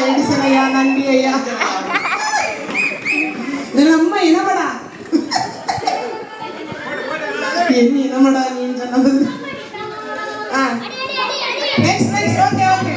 Edison ஐயா நன்றி ஐயா. அம்மா என்னமடா என்ன என்னமடா நீ சொன்னது. Next okay okay.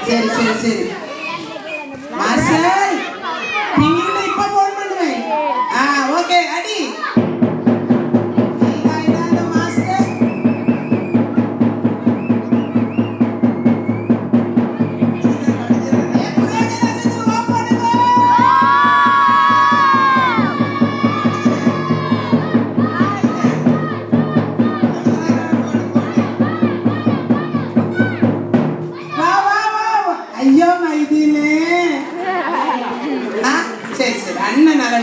சரி சரி சரி மார்சல் நீங்க இப்ப போன் பண்ணுவேன். ஓகே அடி ஐயோ மைதினே. சரி சரி அண்ணன் நல்லா